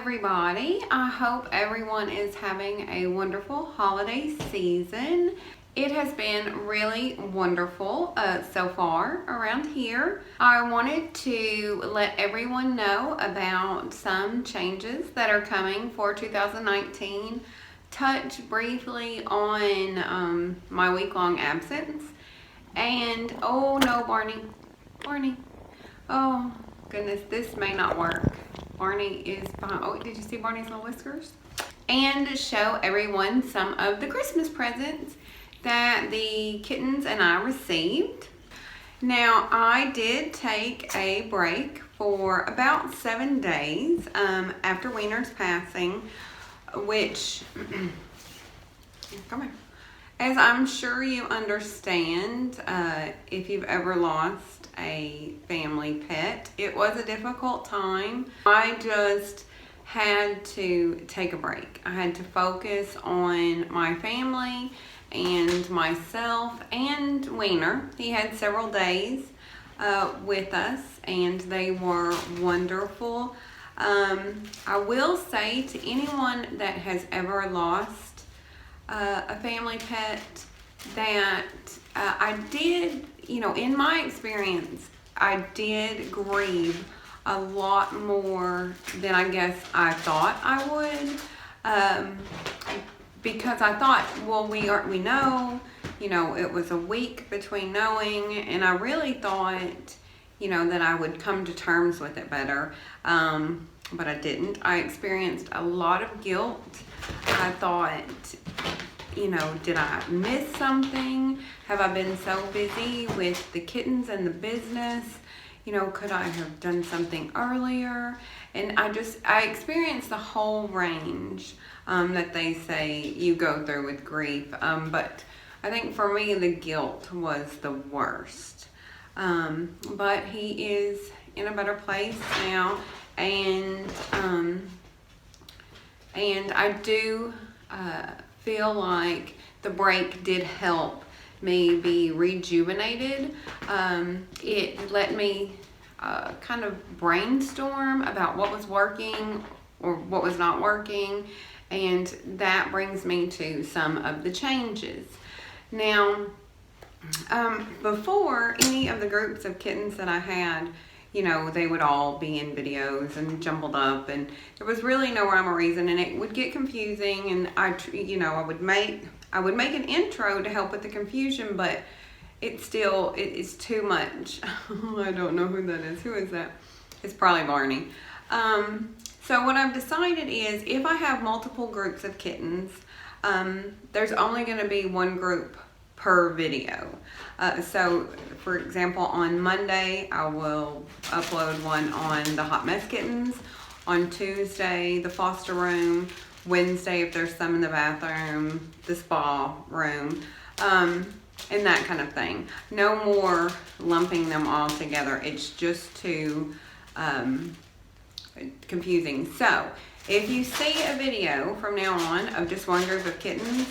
everybody. I hope everyone is having a wonderful holiday season. It has been really wonderful so far around here. I wanted to let everyone know about some changes that are coming for 2019. Touch briefly on my week-long absence. And, oh no, Barney. Oh goodness, this may not work. Barney is behind. Oh, did you see Barney's little whiskers? And show everyone some of the Christmas presents that the kittens and I received. Now, I did take a break for about 7 days after Wiener's passing, which, come here. As I'm sure you understand, if you've ever lost a family pet, it was a difficult time. I just had to take a break. I had to focus on my family and myself and Wiener. He had several days with us and they were wonderful. I will say to anyone that has ever lost a family pet that I did, in my experience, I did grieve a lot more than I guess I thought I would. Because I thought, well, we know, it was a week between knowing, and I really thought, that I would come to terms with it better. But I didn't. I experienced a lot of guilt. I thought, did I miss something? Have I been so busy with the kittens and the business? Could I have done something earlier? And I experienced the whole range that they say you go through with grief. But I think for me, the guilt was the worst. But he is in a better place now. And I do feel like the break did help me be rejuvenated. It let me kind of brainstorm about what was working or what was not working, and that brings me to some of the changes. Now, before, any of the groups of kittens that I had, they would all be in videos and jumbled up, and there was really no rhyme or reason, and it would get confusing, and I would make an intro to help with the confusion, but it's too much. I don't know who that is. Who is that? It's probably Barney. So what I've decided is if I have multiple groups of kittens, there's only going to be one group per video. So for example, on Monday, I will upload one on the hot mess kittens. On Tuesday, the foster room. Wednesday, if there's some in the bathroom, the spa room, and that kind of thing. No more lumping them all together. It's just too confusing. So if you see a video from now on of just one group of kittens,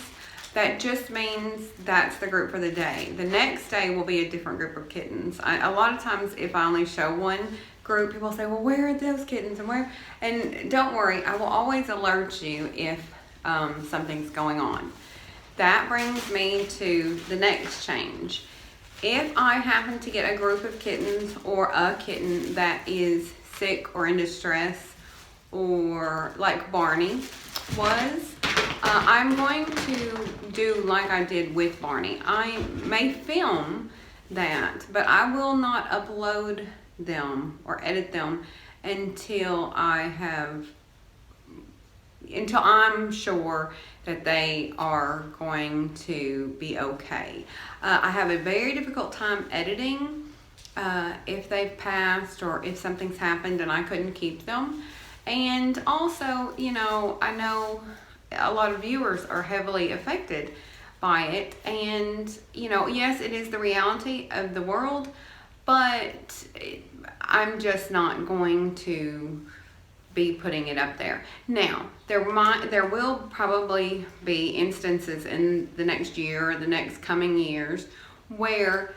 that just means that's the group for the day. The next day will be a different group of kittens. A lot of times if I only show one group, people say, well, where are those kittens and where? And don't worry, I will always alert you if something's going on. That brings me to the next change. If I happen to get a group of kittens or a kitten that is sick or in distress, or like Barney was, I'm going to do like I did with Barney. I may film that, but I will not upload them or edit them until I'm sure that they are going to be okay. I have a very difficult time editing if they've passed or if something's happened and I couldn't keep them. And also, I know a lot of viewers are heavily affected by it, and yes, it is the reality of the world, but I'm just not going to be putting it up there. Now, there will probably be instances in the next year or the next coming years where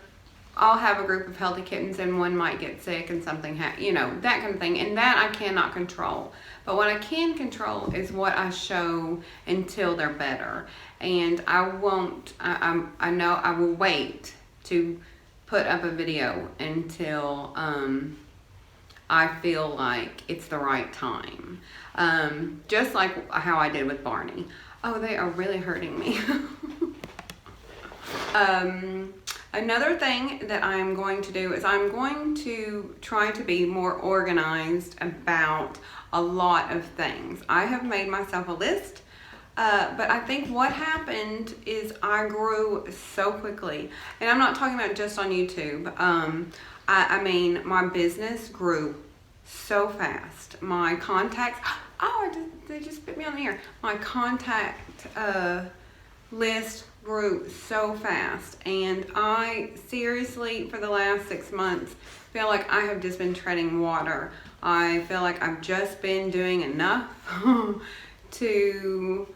I'll have a group of healthy kittens and one might get sick and something, you know, that kind of thing. And that I cannot control. But what I can control is what I show until they're better. And I won't, I know I will wait to put up a video until I feel like it's the right time. Just like how I did with Barney. Oh, they are really hurting me. Another thing that I'm going to do is I'm going to try to be more organized about a lot of things. I have made myself a list, but I think what happened is I grew so quickly. And I'm not talking about just on YouTube. I mean, my business grew so fast. My contacts, they just put me on the air. My contact list grew so fast, and I seriously, for the last 6 months, feel like I have just been treading water. I feel like I've just been doing enough to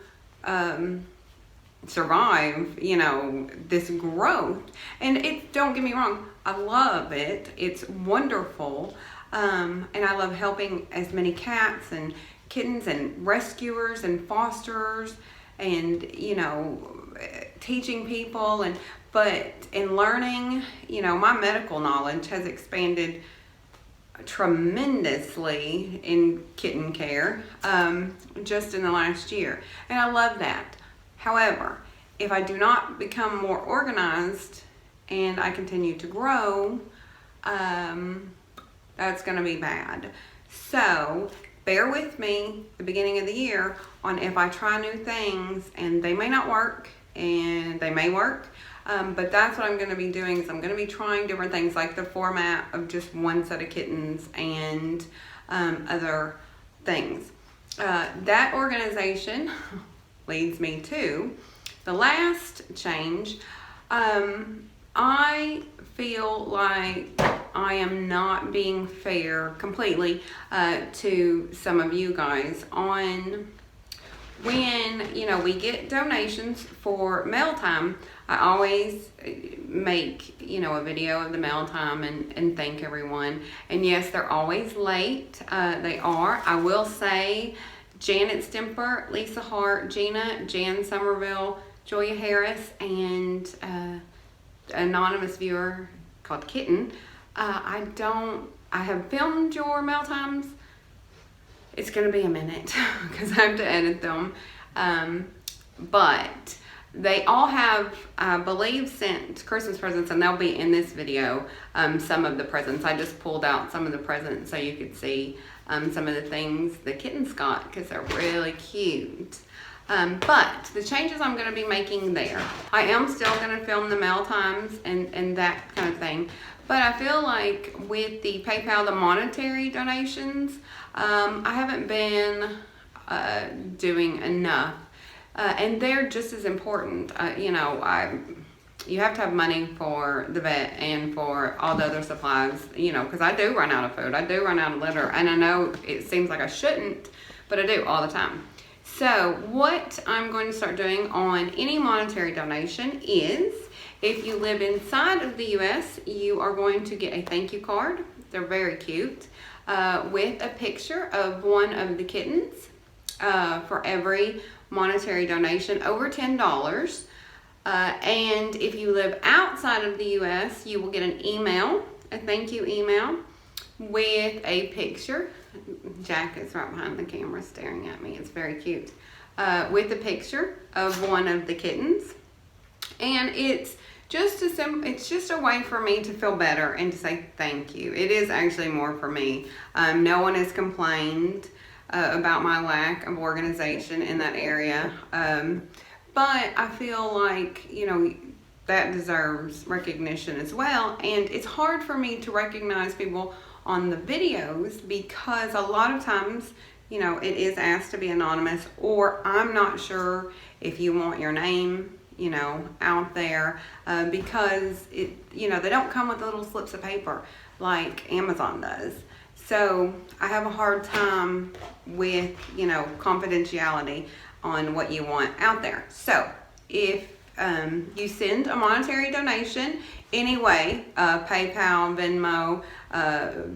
survive, you know, this growth. And don't get me wrong, I love it. It's wonderful. And I love helping as many cats and kittens and rescuers and fosterers and, you know, teaching people, but in learning, you know, my medical knowledge has expanded tremendously in kitten care just in the last year, and I love that. However, if I do not become more organized and I continue to grow, that's going to be bad. So bear with me the beginning of the year on if I try new things, and they may not work and they may work, but that's what I'm going to be doing. Is I'm going to be trying different things, like the format of just one set of kittens and other things. That organization leads me to the last change. I feel like I am not being fair completely to some of you guys on when, you know, we get donations for mail time. I always make, you know, a video of the mail time and thank everyone. And yes, they're always late. They are. I will say Janet Stemper, Lisa Hart, Gina, Jan Somerville, Joya Harris, and anonymous viewer called Kitten. I have filmed your mail times. It's going to be a minute because I have to edit them. But they all have, I believe, sent Christmas presents, and they'll be in this video, some of the presents. I just pulled out some of the presents so you could see some of the things the kittens got, because they're really cute. But the changes I'm going to be making there, I am still going to film the mail times and that kind of thing. But I feel like with the PayPal, the monetary donations, I haven't been doing enough. And they're just as important. You know, you have to have money for the vet and for all the other supplies, you know, because I do run out of food. I do run out of litter. And I know it seems like I shouldn't, but I do all the time. So what I'm going to start doing on any monetary donation is, if you live inside of the U.S., you are going to get a thank you card. They're very cute, with a picture of one of the kittens for every monetary donation over $10. And if you live outside of the U.S., you will get an email, a thank you email, with a picture. Jack is right behind the camera staring at me. It's very cute. With a picture of one of the kittens. And it's just a way for me to feel better and to say thank you. It is actually more for me. No one has complained about my lack of organization in that area. But I feel like, you know, that deserves recognition as well. And it's hard for me to recognize people on the videos because a lot of times, you know, it is asked to be anonymous, or I'm not sure if you want your name, you know, out there, because you know, they don't come with little slips of paper like Amazon does. So I have a hard time with, you know, confidentiality on what you want out there. So if you send a monetary donation anyway, PayPal, Venmo,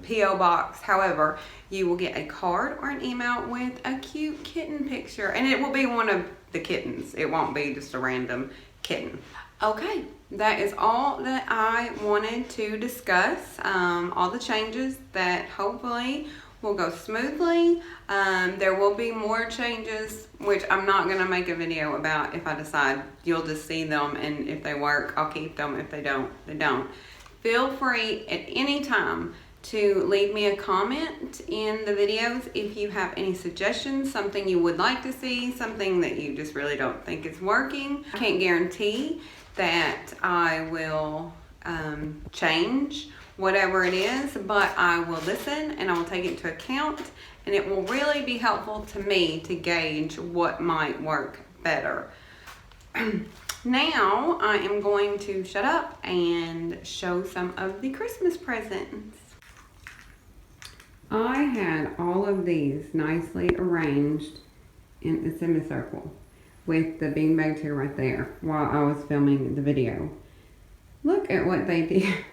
P.O. Box, however, you will get a card or an email with a cute kitten picture. And it will be one of the kittens. It won't be just a random kitten. Okay, that is all that I wanted to discuss. All the changes that hopefully will go smoothly. There will be more changes, which I'm not going to make a video about if I decide. You'll just see them, and if they work, I'll keep them. If they don't, they don't. Feel free at any time to leave me a comment in the videos if you have any suggestions, something you would like to see, something that you just really don't think is working. I can't guarantee that I will change whatever it is, but I will listen and I will take it into account, and it will really be helpful to me to gauge what might work better. Now I am going to shut up and show some of the Christmas presents. I had all of these nicely arranged in a semicircle with the beanbag chair right there while I was filming the video. Look at what they did.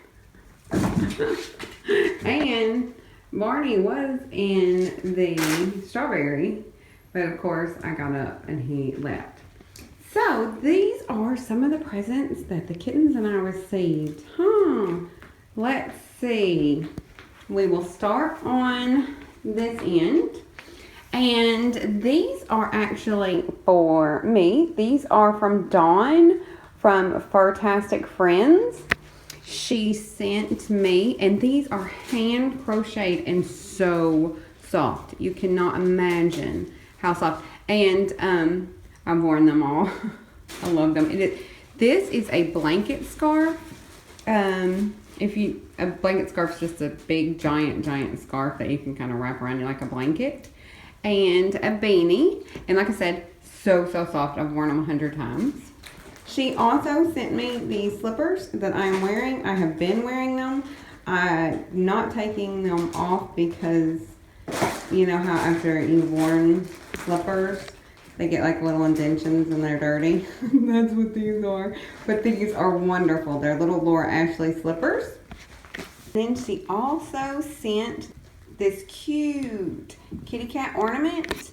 And Barney was in the strawberry, but of course I got up and he left. So these are some of the presents that the kittens and I received. Let's see. We will start on this end. And these are actually for me. These are from Dawn from Furtastic Friends. She sent me, and these are hand crocheted and so soft. You cannot imagine how soft. And I've worn them all. I love them. This is a blanket scarf. A blanket scarf is just a big, giant scarf that you can kind of wrap around you like a blanket. And a beanie. And like I said, so soft. I've worn them 100 times. She also sent me these slippers that I am wearing. I have been wearing them. I'm not taking them off because you know how after you've worn slippers, they get like little indentions and they're dirty. That's what these are. But these are wonderful. They're little Laura Ashley slippers. Then she also sent this cute kitty cat ornament.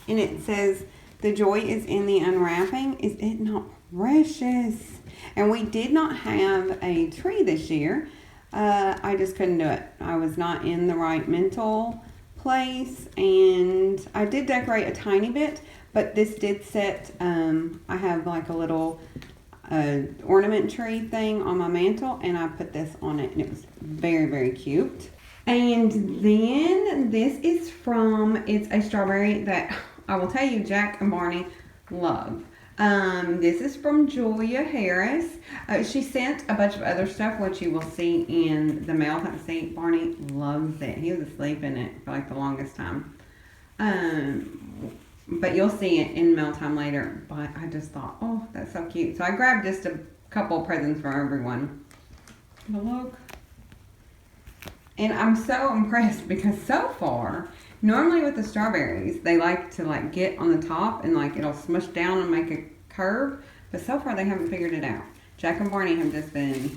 And it says, "The joy is in the unwrapping." Is it not precious? And we did not have a tree this year. I just couldn't do it. I was not in the right mental place, and I did decorate a tiny bit, but this did set, I have like a little ornament tree thing on my mantle, and I put this on it, and it was very cute. And then this is it's a strawberry that I will tell you Jack and Barney love. This is from Julia Harris. She sent a bunch of other stuff, which you will see in the mail. See, Barney loves it. He was asleep in it for like the longest time. But you'll see it in mail time later. But I just thought, oh, that's so cute. So I grabbed just a couple of presents for everyone. But look. And I'm so impressed because so far, normally with the strawberries, they like to like get on the top and like it'll smush down and make a curve. But so far they haven't figured it out. Jack and Barney have just been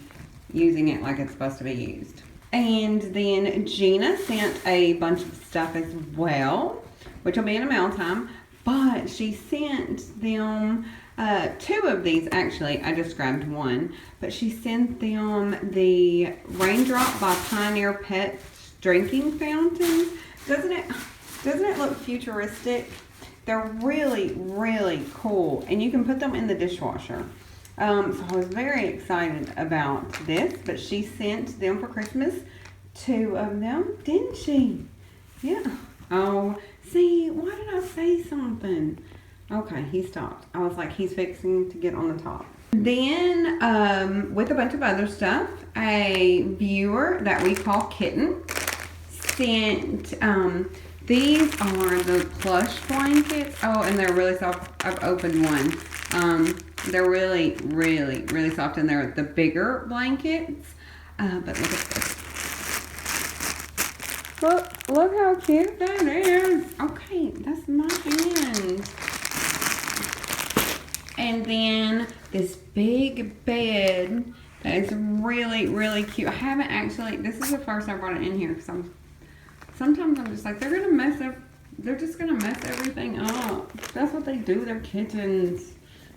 using it like it's supposed to be used. And then Gina sent a bunch of stuff as well, which will be in a mail time. But she sent them 2 of these actually. I just grabbed one. But she sent them the Raindrop by Pioneer Pets drinking fountain. Doesn't it look futuristic? They're really cool, and you can put them in the dishwasher. So I was very excited about this, but she sent them for Christmas, 2 of them, didn't she? Yeah. Oh, see, why did I say something? Okay, he stopped. I was like, he's fixing to get on the top. Then, with a bunch of other stuff, a viewer that we call Kitten sent, these are the plush blankets. Oh, and they're really soft. I've opened one. They're really soft, and they're the bigger blankets. But look at this. Look how cute that is. Okay, that's my hand. And then this big bed that is really, really cute. I haven't actually, this is the first I brought it in here because sometimes I'm just like, they're just gonna mess everything up. That's what they do, they're kittens.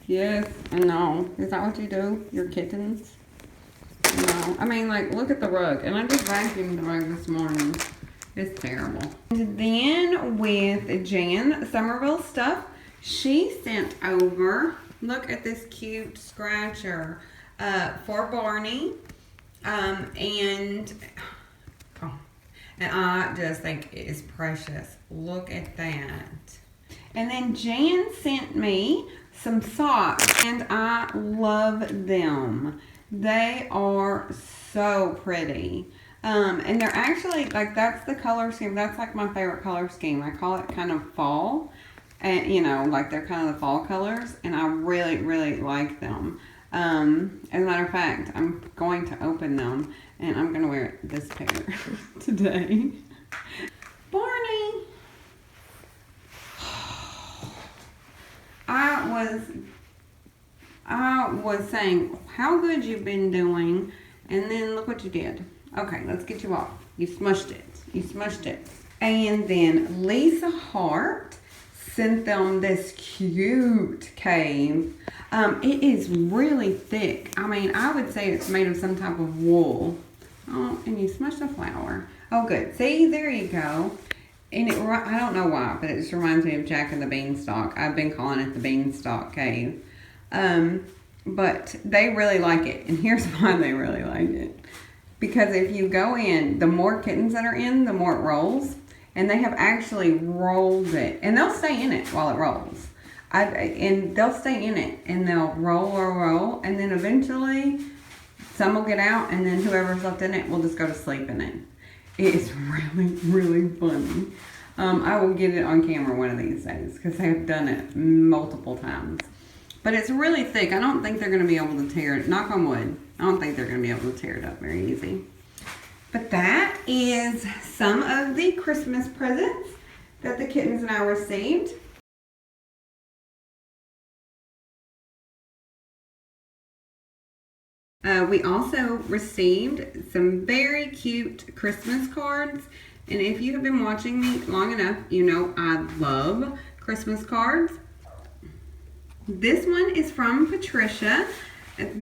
Yes, I know. Is that what you do? You're kittens? No. I mean, like, look at the rug. And I just vacuumed the rug this morning. It's terrible. And then with Jan Somerville stuff, she sent over, look at this cute scratcher for Barney. And I just think it is precious. Look at that. And then Jan sent me some socks, and I love them. They are so pretty. And they're actually, like, that's the color scheme. That's like my favorite color scheme. I call it kind of fall. And, you know, like they're kind of the fall colors. And I really, really like them. As a matter of fact, I'm going to open them. And I'm going to wear this pair today. Barney! I was saying how good you've been doing, and then look what you did. Okay, let's get you off. You smushed it. You smushed it. And then Lisa Hart sent them this cute cave. It is really thick. I mean, I would say it's made of some type of wool. Oh, and you smushed a flower. Oh, good. See, there you go. And I don't know why, but it just reminds me of Jack and the Beanstalk. I've been calling it the Beanstalk Cave. But they really like it. And here's why they really like it. Because if you go in, the more kittens that are in, the more it rolls. And they have actually rolled it. And they'll stay in it while it rolls. And they'll stay in it. And they'll roll. And then eventually, some will get out. And then whoever's left in it will just go to sleep in it. It is really, really funny. I will get it on camera one of these days. Because I have done it multiple times. But it's really thick. I don't think they're going to be able to tear it. Knock on wood. I don't think they're going to be able to tear it up very easy. But that is some of the Christmas presents that the kittens and I received. We also received some very cute Christmas cards. And if you have been watching me long enough, you know I love Christmas cards. This one is from Patricia. And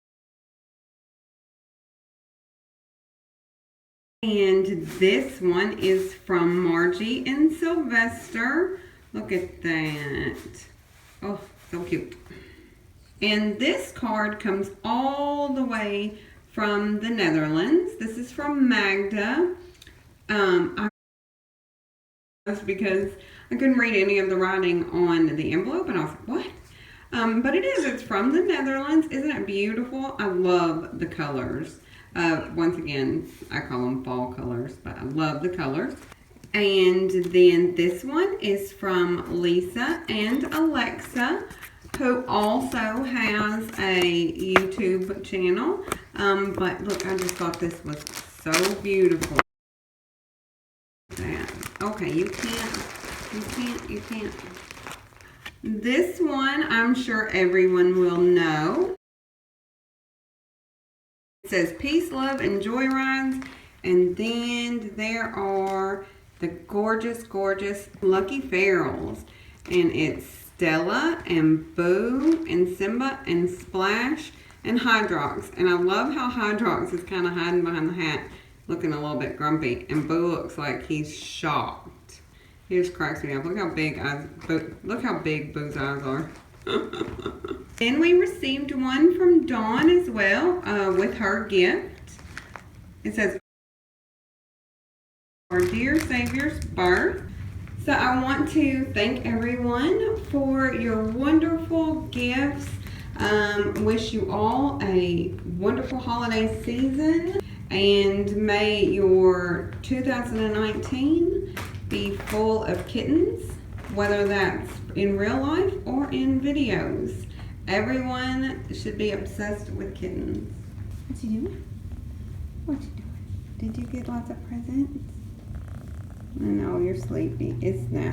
this one is from Margie and Sylvester. Look at that. Oh, so cute. And this card comes all the way from the Netherlands. This is from Magda. Because I couldn't read any of the writing on the envelope, and I was like, what? But it's from the Netherlands. Isn't it beautiful? I love the colors. Once again, I call them fall colors, but I love the colors. And then this one is from Lisa and Alexa, who also has a YouTube channel. But look, I just thought this was so beautiful. Okay, you can't. This one, I'm sure everyone will know. It says peace, love, and joy rides. And then there are the gorgeous, gorgeous Lucky Ferals. And it's Stella and Boo and Simba and Splash and Hydrox. And I love how Hydrox is kind of hiding behind the hat, looking a little bit grumpy. And Boo looks like he's shocked. He just cracks me up. Look how big Boo's eyes are. Then we received one from Dawn as well with her gift. It says, our dear Savior's birth. So I want to thank everyone for your wonderful gifts. Wish you all a wonderful holiday season. And may your 2019 be full of kittens, whether that's in real life or in videos. Everyone should be obsessed with kittens. What you doing? What you doing? Did you get lots of presents? I know you're sleepy. It's now.